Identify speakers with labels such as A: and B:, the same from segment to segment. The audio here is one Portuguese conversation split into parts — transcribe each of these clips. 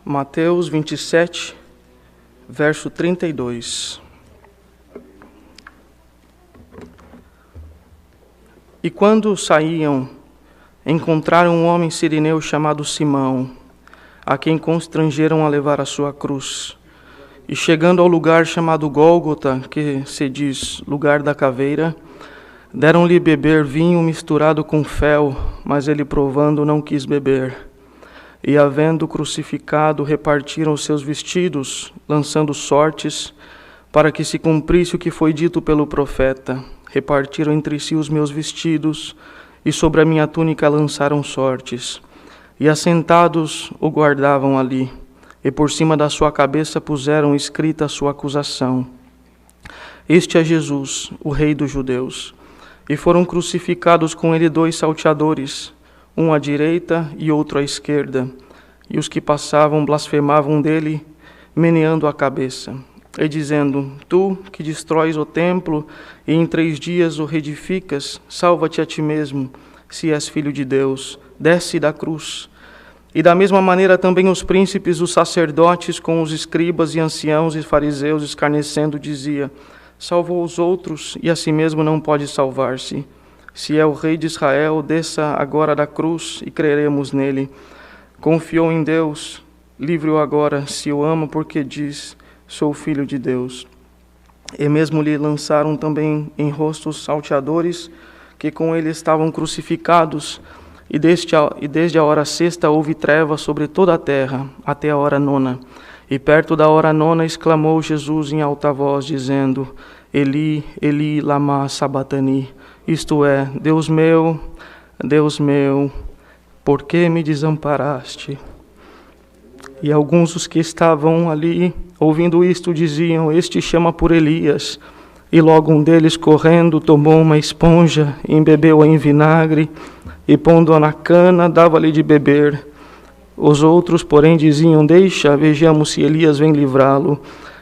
A: Mateus 27, verso 32. E quando saíam, encontraram um homem sirineu chamado Simão, a quem constrangeram a levar a sua cruz. E chegando ao lugar chamado Gólgota, que se diz lugar da caveira, deram-lhe beber vinho misturado com fel, mas ele, provando, não quis beber. E, havendo crucificado, repartiram os seus vestidos, lançando sortes, para que se cumprisse o que foi dito pelo profeta. Repartiram entre si os meus vestidos, e sobre a minha túnica lançaram sortes. E assentados o guardavam ali, e por cima da sua cabeça puseram escrita a sua acusação: Este é Jesus, o Rei dos Judeus. E foram crucificados com ele 2 salteadores, um à direita e outro à esquerda. E os que passavam blasfemavam dele, meneando a cabeça, e dizendo: Tu, que destróis o templo, e em 3 dias o reedificas, salva-te a ti mesmo, se és filho de Deus, desce da cruz. E da mesma maneira também os príncipes, os sacerdotes, com os escribas e anciãos e fariseus, escarnecendo, dizia: Salvou os outros, e a si mesmo não pode salvar-se. Se é o Rei de Israel, desça agora da cruz, e creremos nele. Confiou em Deus, livre-o agora, se o ama, porque diz: Sou filho de Deus. E mesmo lhe lançaram também em rosto os salteadores, que com ele estavam crucificados. E desde a hora 6ª houve treva sobre toda a terra, até a hora 9ª. E perto da hora 9ª exclamou Jesus em alta voz, dizendo: Eli, Eli, lama sabatani. Isto é, Deus meu, por que me desamparaste? E alguns dos que estavam ali, ouvindo isto, diziam: Este chama por Elias. E logo um deles, correndo, tomou uma esponja, embebeu-a em vinagre, e pondo-a na cana, dava-lhe de beber. Os outros, porém, diziam: Deixa, vejamos se Elias vem livrá-lo.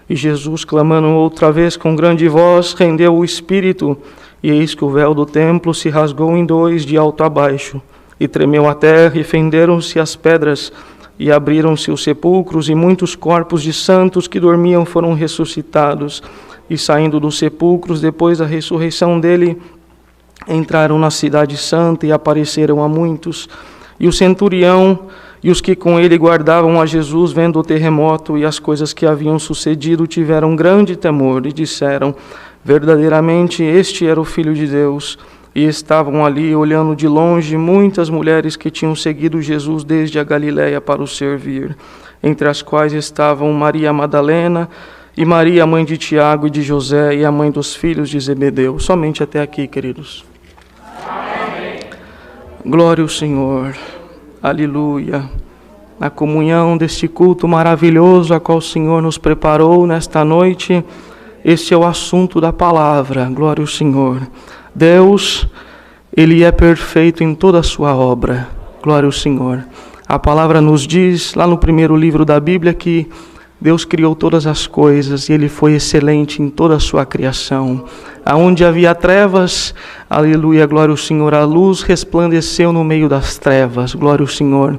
A: E Jesus, clamando outra vez com grande voz, rendeu o espírito. E eis que o véu do templo se rasgou em 2, de alto a baixo. E tremeu a terra, e fenderam-se as pedras, e abriram-se os sepulcros, e muitos corpos de santos que dormiam foram ressuscitados. E saindo dos sepulcros, depois da ressurreição dele, entraram na cidade santa e apareceram a muitos. E o centurião e os que com ele guardavam a Jesus, vendo o terremoto e as coisas que haviam sucedido, tiveram grande temor e disseram: Verdadeiramente este era o Filho de Deus. E estavam ali, olhando de longe, muitas mulheres que tinham seguido Jesus desde a Galiléia para o servir, entre as quais estavam Maria Madalena e Maria, mãe de Tiago e de José, e a mãe dos filhos de Zebedeu. Somente até aqui, queridos. Amém. Glória ao Senhor. Aleluia. Na comunhão deste culto maravilhoso a qual o Senhor nos preparou nesta noite, este é o assunto da palavra. Glória ao Senhor. Deus, Ele é perfeito em toda a sua obra. Glória ao Senhor. A palavra nos diz, lá no primeiro livro da Bíblia, que Deus criou todas as coisas e Ele foi excelente em toda a sua criação. Aonde havia trevas, aleluia, glória ao Senhor, a luz resplandeceu no meio das trevas, glória ao Senhor.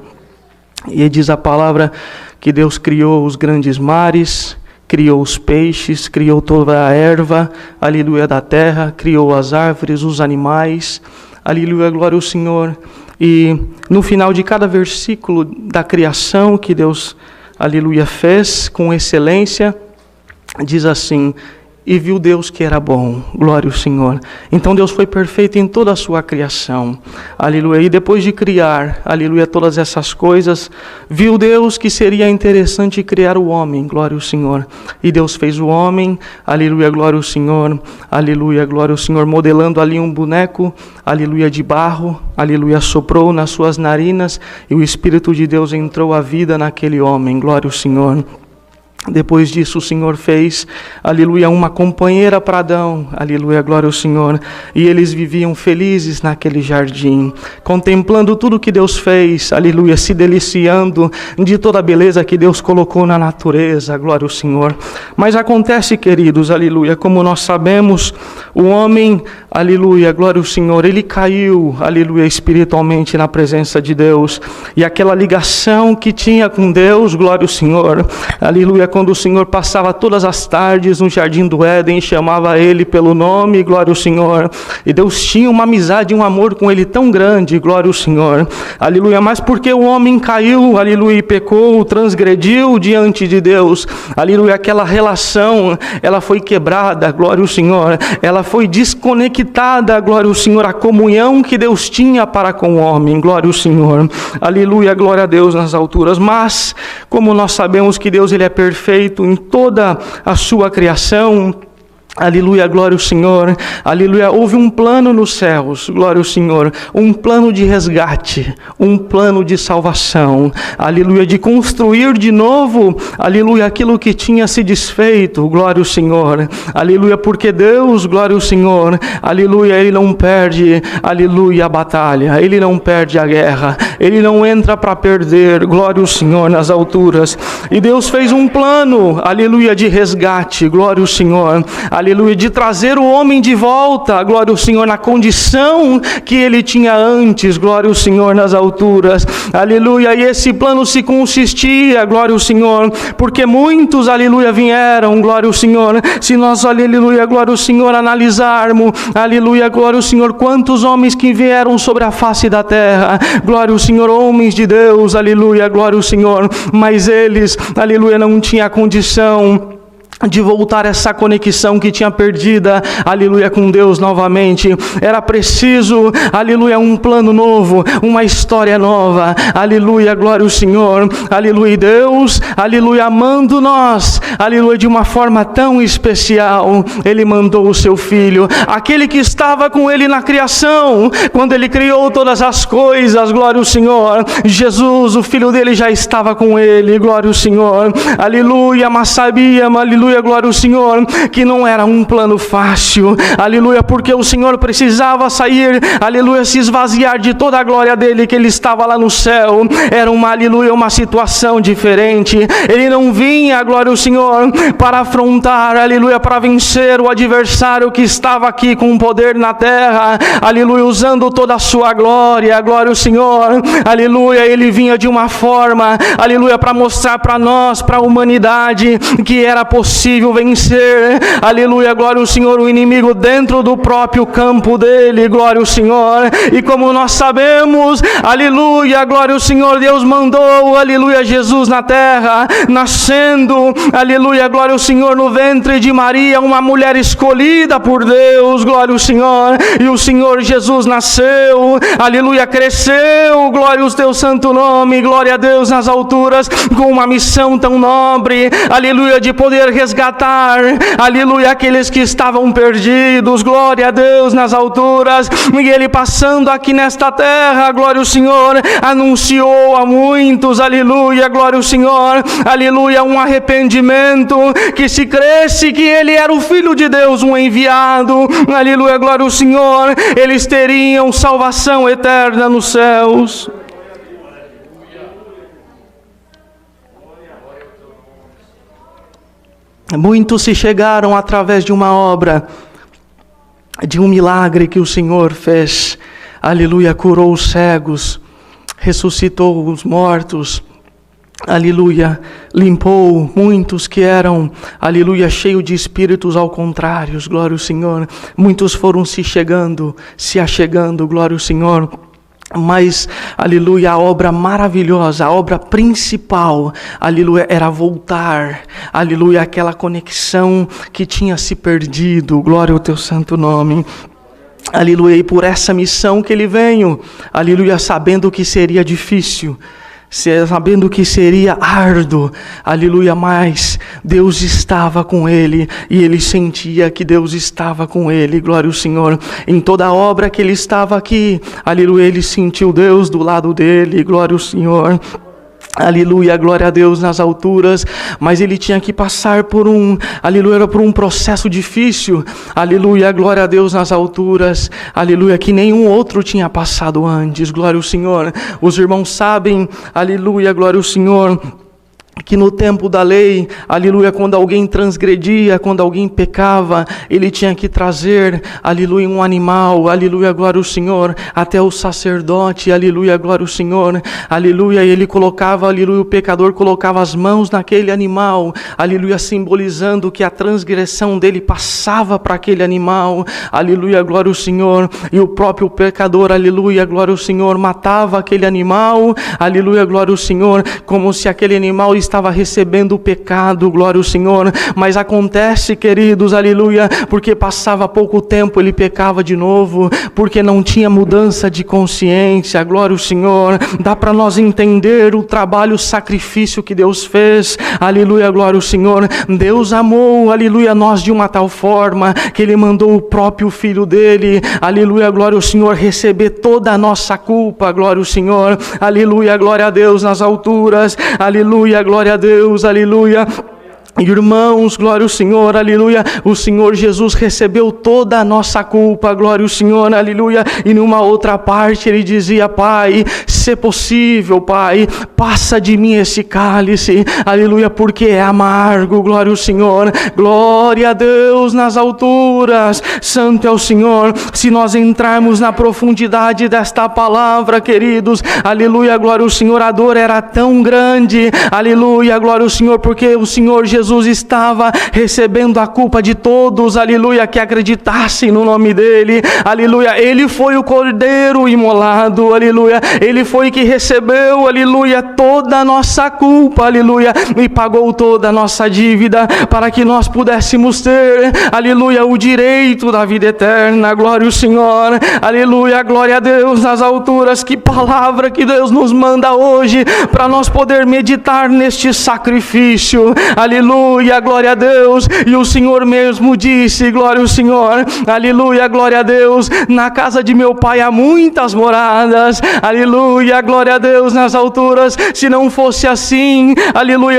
A: E diz a palavra que Deus criou os grandes mares, criou os peixes, criou toda a erva, aleluia, da terra, criou as árvores, os animais, aleluia, glória ao Senhor. E no final de cada versículo da criação que Deus, aleluia, fez com excelência, diz assim: E viu Deus que era bom, glória ao Senhor. Então Deus foi perfeito em toda a sua criação, aleluia. E depois de criar, aleluia, todas essas coisas, viu Deus que seria interessante criar o homem, glória ao Senhor. E Deus fez o homem, aleluia, glória ao Senhor, aleluia, glória ao Senhor, modelando ali um boneco, aleluia, de barro, aleluia, soprou nas suas narinas, e o Espírito de Deus entrou a vida naquele homem, glória ao Senhor. Depois disso o Senhor fez, aleluia, uma companheira para Adão, aleluia, glória ao Senhor. E eles viviam felizes naquele jardim, contemplando tudo que Deus fez, aleluia, se deliciando de toda a beleza que Deus colocou na natureza, glória ao Senhor. Mas acontece, queridos, aleluia, como nós sabemos, o homem, aleluia, glória ao Senhor, ele caiu, aleluia, espiritualmente na presença de Deus. E aquela ligação que tinha com Deus, glória ao Senhor, aleluia, quando o Senhor passava todas as tardes no jardim do Éden e chamava ele pelo nome, glória ao Senhor, e Deus tinha uma amizade, um amor com ele tão grande, glória ao Senhor, aleluia, mas porque o homem caiu, aleluia, e pecou, transgrediu diante de Deus, aleluia, aquela relação, ela foi quebrada, glória ao Senhor, ela foi desconectada, glória ao Senhor, a comunhão que Deus tinha para com o homem, glória ao Senhor, aleluia, glória a Deus nas alturas. Mas, como nós sabemos que Deus ele é perfeito em toda a sua criação, aleluia, glória ao Senhor, aleluia, houve um plano nos céus, glória ao Senhor, um plano de resgate, um plano de salvação, aleluia, de construir de novo, aleluia, aquilo que tinha se desfeito, glória ao Senhor, aleluia, porque Deus, glória ao Senhor, aleluia, Ele não perde, aleluia, a batalha, Ele não perde a guerra, Ele não entra para perder, glória ao Senhor nas alturas. E Deus fez um plano, aleluia, de resgate, glória ao Senhor, aleluia, de trazer o homem de volta, glória ao Senhor, na condição que ele tinha antes, glória ao Senhor nas alturas, aleluia. E esse plano se consistia, glória ao Senhor, porque muitos, aleluia, vieram, glória ao Senhor. Se nós, aleluia, glória ao Senhor, analisarmos, aleluia, glória ao Senhor, quantos homens que vieram sobre a face da terra, glória ao Senhor, homens de Deus, aleluia, glória ao Senhor, mas eles, aleluia, não tinham condição de voltar essa conexão que tinha perdida, aleluia, com Deus novamente. Era preciso, aleluia, um plano novo, uma história nova, aleluia, glória ao Senhor, aleluia. Deus, aleluia, amando nós, aleluia, de uma forma tão especial, Ele mandou o seu Filho, aquele que estava com Ele na criação, quando Ele criou todas as coisas, glória ao Senhor. Jesus, o Filho dele, já estava com Ele, glória ao Senhor, aleluia, mas sabíamos, aleluia, glória ao Senhor, que não era um plano fácil, aleluia, porque o Senhor precisava sair, aleluia, se esvaziar de toda a glória dele, que ele estava lá no céu. Era uma, aleluia, uma situação diferente. Ele não vinha, glória ao Senhor, para afrontar, aleluia, para vencer o adversário que estava aqui com poder na terra, aleluia, usando toda a sua glória, glória ao Senhor, aleluia. Ele vinha de uma forma, aleluia, para mostrar para nós, para a humanidade, que era possível vencer, aleluia, glória ao Senhor, o inimigo dentro do próprio campo dele, glória ao Senhor. E como nós sabemos, aleluia, glória ao Senhor, Deus mandou, aleluia, Jesus na terra, nascendo, aleluia, glória ao Senhor, no ventre de Maria, uma mulher escolhida por Deus, glória ao Senhor. E o Senhor Jesus nasceu, aleluia, cresceu, glória ao teu santo nome, glória a Deus nas alturas, com uma missão tão nobre, aleluia, de poder resgatar, aleluia, aqueles que estavam perdidos, glória a Deus nas alturas. E ele passando aqui nesta terra, glória ao Senhor, anunciou a muitos, aleluia, glória ao Senhor, aleluia, um arrependimento, que se cresce que ele era o Filho de Deus, um enviado, aleluia, glória ao Senhor, eles teriam salvação eterna nos céus. Muitos se chegaram através de uma obra, de um milagre que o Senhor fez, aleluia, curou os cegos, ressuscitou os mortos, aleluia, limpou muitos que eram, aleluia, cheios de espíritos ao contrário, glória ao Senhor. Muitos foram se achegando, glória ao Senhor. Mas, aleluia, a obra maravilhosa, a obra principal, aleluia, era voltar, aleluia, aquela conexão que tinha se perdido, glória ao teu santo nome. Aleluia, e por essa missão que ele veio, aleluia, sabendo que seria difícil, sabendo que seria árduo, aleluia, mas Deus estava com ele, e ele sentia que Deus estava com ele, glória ao Senhor. Em toda a obra que ele estava aqui, aleluia, ele sentiu Deus do lado dele, glória ao Senhor. Aleluia, glória a Deus nas alturas, mas ele tinha que passar por um processo difícil, aleluia, glória a Deus nas alturas, aleluia, que nenhum outro tinha passado antes, glória ao Senhor. Os irmãos sabem, aleluia, glória ao Senhor, que no tempo da lei, aleluia, quando alguém transgredia, quando alguém pecava, ele tinha que trazer, aleluia, um animal, aleluia, glória ao Senhor, até o sacerdote, aleluia, glória ao Senhor, aleluia, ele colocava, aleluia, o pecador colocava as mãos naquele animal, aleluia, simbolizando que a transgressão dele passava para aquele animal, aleluia, glória ao Senhor, e o próprio pecador, aleluia, glória ao Senhor, matava aquele animal, aleluia, glória ao Senhor, como se aquele animal estava recebendo o pecado, glória ao Senhor, mas acontece, queridos, aleluia, porque passava pouco tempo, ele pecava de novo, porque não tinha mudança de consciência, glória ao Senhor. Dá para nós entender o trabalho, o sacrifício que Deus fez, aleluia, glória ao Senhor. Deus amou, aleluia, nós de uma tal forma, que Ele mandou o próprio Filho dEle, aleluia, glória ao Senhor, receber toda a nossa culpa, glória ao Senhor, aleluia, glória a Deus nas alturas, aleluia, glória a Deus, aleluia. Irmãos, glória ao Senhor, aleluia, o Senhor Jesus recebeu toda a nossa culpa, glória ao Senhor, aleluia, e numa outra parte ele dizia: Pai, se possível, Pai, passa de mim esse cálice, aleluia, porque é amargo, glória ao Senhor, glória a Deus nas alturas, santo é o Senhor. Se nós entrarmos na profundidade desta palavra, queridos, aleluia, glória ao Senhor, a dor era tão grande, aleluia, glória ao Senhor, porque o Senhor Jesus estava recebendo a culpa de todos, aleluia, que acreditassem no nome dele, aleluia. Ele foi o cordeiro imolado, aleluia. Ele foi que recebeu, aleluia, toda a nossa culpa, aleluia, e pagou toda a nossa dívida para que nós pudéssemos ter, aleluia, o direito da vida eterna, glória ao Senhor, aleluia, glória a Deus nas alturas. Que palavra que Deus nos manda hoje para nós poder meditar neste sacrifício, aleluia, glória a Deus. E o Senhor mesmo disse, glória ao Senhor, aleluia, glória a Deus, na casa de meu Pai há muitas moradas, aleluia, glória a Deus nas alturas. Se não fosse assim, aleluia,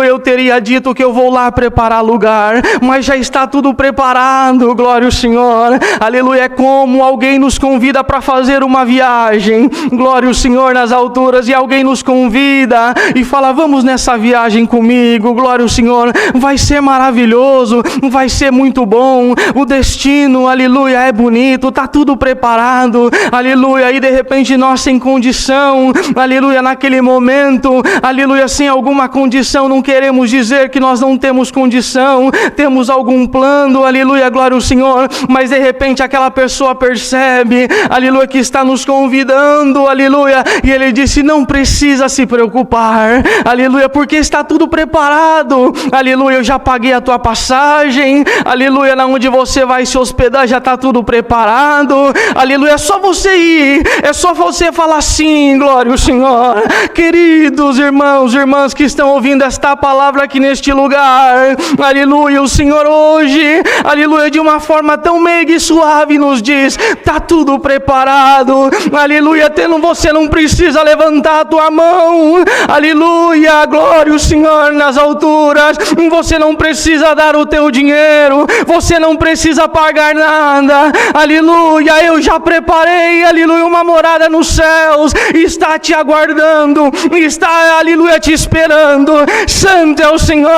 A: eu teria dito que eu vou lá preparar lugar, mas já está tudo preparado, glória ao Senhor, aleluia. É como alguém nos convida para fazer uma viagem, glória ao Senhor nas alturas, e alguém nos convida e fala: vamos nessa viagem comigo, glória ao Senhor, vai ser maravilhoso, vai ser muito bom, o destino, aleluia, é bonito, está tudo preparado, aleluia, e de repente nós sem condição, aleluia, naquele momento, aleluia, sem alguma condição, não queremos dizer que nós não temos condição, temos algum plano, aleluia, glória ao Senhor, mas de repente aquela pessoa percebe, aleluia, que está nos convidando, aleluia, e ele disse: não precisa se preocupar, aleluia, porque está tudo preparado, aleluia, eu já paguei a tua passagem, aleluia, na onde você vai se hospedar já está tudo preparado, aleluia, é só você ir, é só você falar sim, glória ao Senhor. Queridos irmãos, irmãs que estão ouvindo esta palavra aqui neste lugar, aleluia, o Senhor hoje, aleluia, de uma forma tão meiga e suave nos diz: está tudo preparado, aleluia, você não precisa levantar a tua mão, aleluia, glória ao Senhor nas alturas, você não precisa dar o teu dinheiro, você não precisa pagar nada, aleluia, eu já preparei, aleluia, uma morada nos céus, está te aguardando, está, aleluia, te esperando, santo é o Senhor,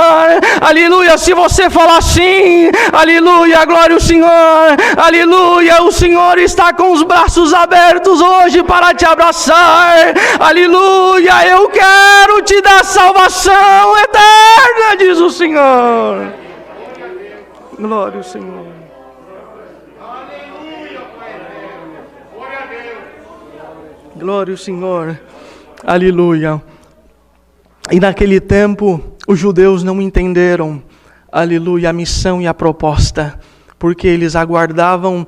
A: aleluia. Se você falar sim, aleluia, glória ao Senhor, aleluia, o Senhor está com os braços abertos hoje para te abraçar, aleluia, eu quero te dar salvação eterna, diz o Senhor, glória ao Senhor. Glória ao Senhor, aleluia. E naquele tempo, os judeus não entenderam, aleluia, a missão e a proposta, porque eles aguardavam,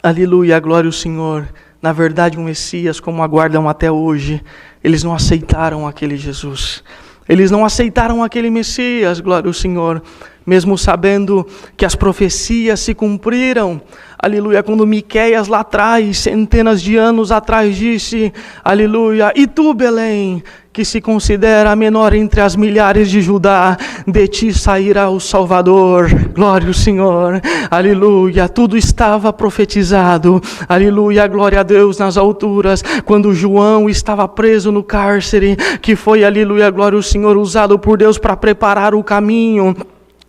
A: aleluia, glória ao Senhor, na verdade um Messias, como aguardam até hoje. Eles não aceitaram aquele Jesus, eles não aceitaram aquele Messias, glória ao Senhor, mesmo sabendo que as profecias se cumpriram, aleluia, quando Miqueias lá atrás, centenas de anos atrás, disse, aleluia: e tu, Belém, que se considera a menor entre as milhares de Judá, de ti sairá o Salvador. Glória ao Senhor, aleluia. Tudo estava profetizado, aleluia, glória a Deus nas alturas, quando João estava preso no cárcere, que foi, aleluia, glória ao Senhor, usado por Deus para preparar o caminho,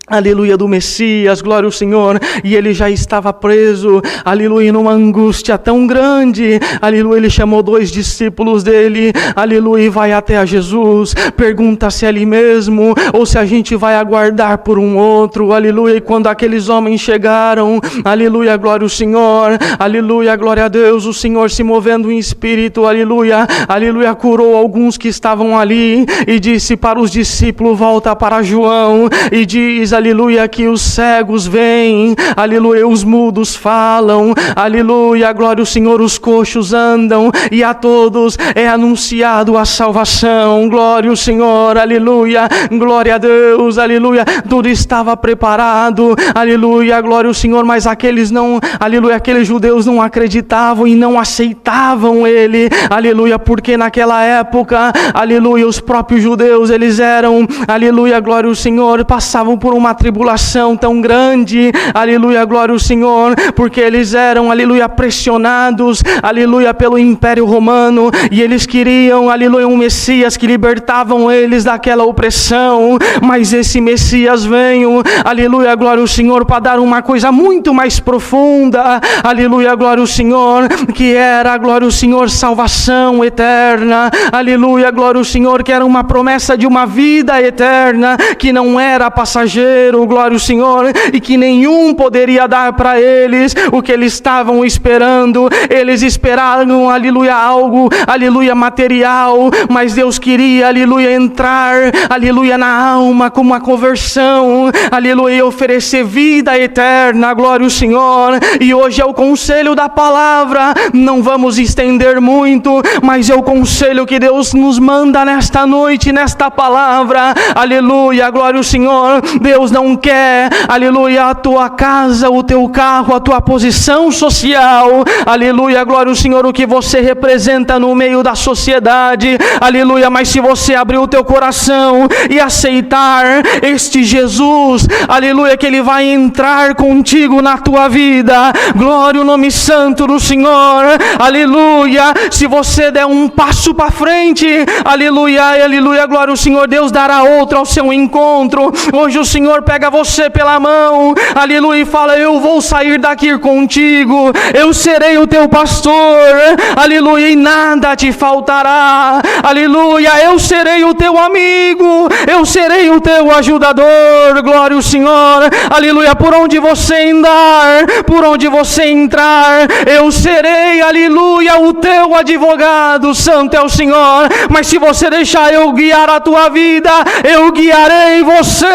A: aleluia, do Messias, glória ao Senhor, e ele já estava preso, aleluia, numa angústia tão grande, aleluia, ele chamou 2 discípulos dele, aleluia, e vai até a Jesus, pergunta se é ele mesmo, ou se a gente vai aguardar por um outro, aleluia, e quando aqueles homens chegaram, aleluia, glória ao Senhor, aleluia, glória a Deus, o Senhor se movendo em espírito, aleluia, aleluia, curou alguns que estavam ali, e disse para os discípulos, volta para João, e diz, aleluia, que os cegos vêm, aleluia, os mudos falam, aleluia, glória ao Senhor, os coxos andam, e a todos é anunciado a salvação, glória ao Senhor, aleluia, glória a Deus, aleluia, tudo estava preparado, aleluia, glória ao Senhor, mas aqueles não, aleluia, aqueles judeus não acreditavam e não aceitavam ele, aleluia, porque naquela época, aleluia, os próprios judeus, eles eram, aleluia, glória ao Senhor, passavam por uma tribulação tão grande, aleluia, glória ao Senhor, porque eles eram, aleluia, pressionados, aleluia, pelo Império Romano, e eles queriam, aleluia, um Messias que libertavam eles daquela opressão, mas esse Messias veio, aleluia, glória ao Senhor, para dar uma coisa muito mais profunda, aleluia, glória ao Senhor, que era, glória ao Senhor, salvação eterna, aleluia, glória ao Senhor, que era uma promessa de uma vida eterna, que não era passageira, glória ao Senhor, e que nenhum poderia dar para eles o que eles estavam esperando. Eles esperaram, aleluia, algo, aleluia, material, mas Deus queria, aleluia, entrar, aleluia, na alma com uma conversão, aleluia, e oferecer vida eterna, glória ao Senhor. E hoje é o conselho da palavra, não vamos estender muito, mas é o conselho que Deus nos manda nesta noite, nesta palavra, aleluia, glória ao Senhor. Deus não quer, aleluia, a tua casa, o teu carro, a tua posição social, aleluia, glória ao Senhor, o que você representa no meio da sociedade, aleluia, mas se você abrir o teu coração e aceitar este Jesus, aleluia, que ele vai entrar contigo na tua vida, glória ao nome santo do Senhor, aleluia, se você der um passo para frente, aleluia, aleluia, glória ao Senhor, Deus dará outro ao seu encontro. Hoje o Senhor pega você pela mão, aleluia, e fala, eu vou sair daqui contigo, eu serei o teu pastor, aleluia, e nada te faltará, aleluia, eu serei o teu amigo, eu serei o teu ajudador, glória ao Senhor, aleluia, por onde você andar, por onde você entrar, eu serei, aleluia, o teu advogado, santo é o Senhor. Mas se você deixar eu guiar a tua vida, eu guiarei você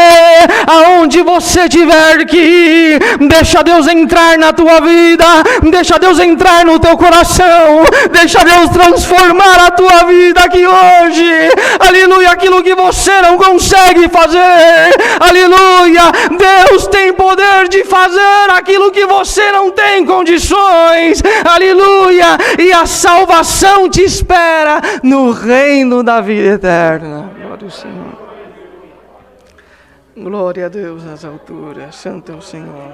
A: aonde você tiver que ir. Deixa Deus entrar na tua vida, deixa Deus entrar no teu coração, deixa Deus transformar a tua vida aqui hoje, aleluia, aquilo que você não consegue fazer, aleluia, Deus tem poder de fazer aquilo que você não tem condições, aleluia, e a salvação te espera no reino da vida eterna. Glória ao Senhor. Glória a Deus nas alturas, santo é o Senhor.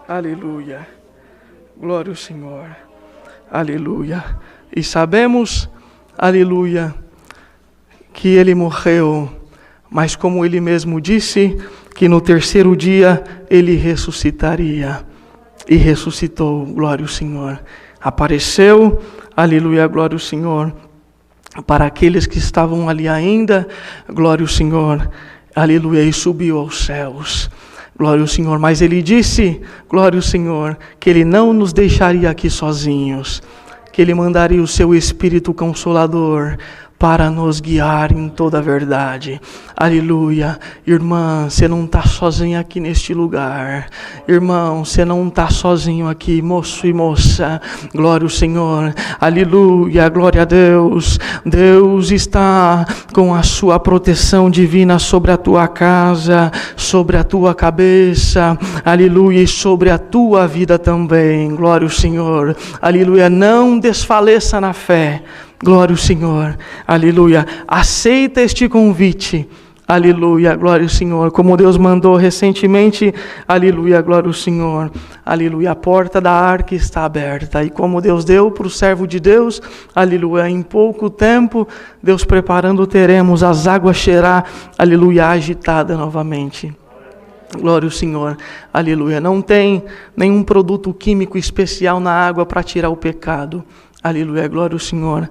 A: Aleluia. Glória ao Senhor. Aleluia. E sabemos, aleluia, que ele morreu, mas como ele mesmo disse, que no terceiro dia ele ressuscitaria. E ressuscitou, glória ao Senhor. Apareceu, aleluia, glória ao Senhor, para aqueles que estavam ali ainda, glória ao Senhor, aleluia, e subiu aos céus, glória ao Senhor. Mas ele disse, glória ao Senhor, que ele não nos deixaria aqui sozinhos, que ele mandaria o seu Espírito Consolador para nos guiar em toda a verdade. Aleluia. Irmã, você não está sozinha aqui neste lugar. Irmão, você não está sozinho aqui, moço e moça. Glória ao Senhor. Aleluia, glória a Deus. Deus está com a sua proteção divina sobre a tua casa, sobre a tua cabeça. Aleluia, e sobre a tua vida também. Glória ao Senhor. Aleluia, não desfaleça na fé. Glória ao Senhor, aleluia. Aceita este convite, aleluia, glória ao Senhor. Como Deus mandou recentemente, aleluia, glória ao Senhor, aleluia. A porta da arca está aberta. E como Deus deu para o servo de Deus, aleluia, em pouco tempo, Deus preparando, teremos as águas cheirar, aleluia, agitada novamente. Glória ao Senhor, aleluia. Não tem nenhum produto químico especial na água para tirar o pecado. Aleluia, glória ao Senhor.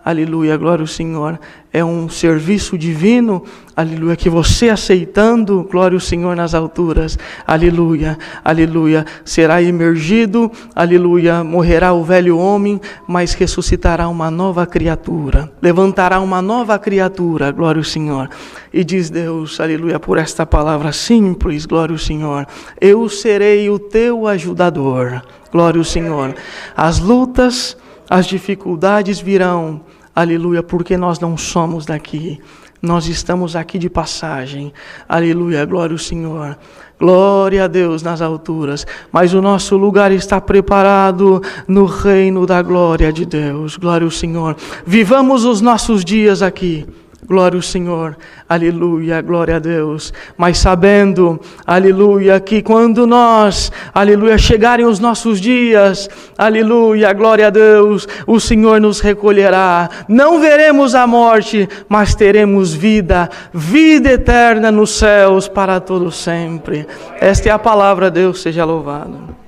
A: Aleluia, glória ao Senhor. É um serviço divino, aleluia, que você aceitando, glória ao Senhor nas alturas, aleluia, aleluia, será imergido, aleluia, morrerá o velho homem, mas ressuscitará uma nova criatura, levantará uma nova criatura, glória ao Senhor. E diz Deus, aleluia, por esta palavra simples, glória ao Senhor, eu serei o teu ajudador, glória ao Senhor. As lutas, as dificuldades virão, aleluia, porque nós não somos daqui. Nós estamos aqui de passagem. Aleluia, glória ao Senhor. Glória a Deus nas alturas. Mas o nosso lugar está preparado no reino da glória de Deus. Glória ao Senhor. Vivamos os nossos dias aqui. Glória ao Senhor, aleluia, glória a Deus, mas sabendo, aleluia, que quando nós, aleluia, chegarem os nossos dias, aleluia, glória a Deus, o Senhor nos recolherá, não veremos a morte, mas teremos vida, vida eterna nos céus para todo sempre. Esta é a palavra, Deus seja louvado.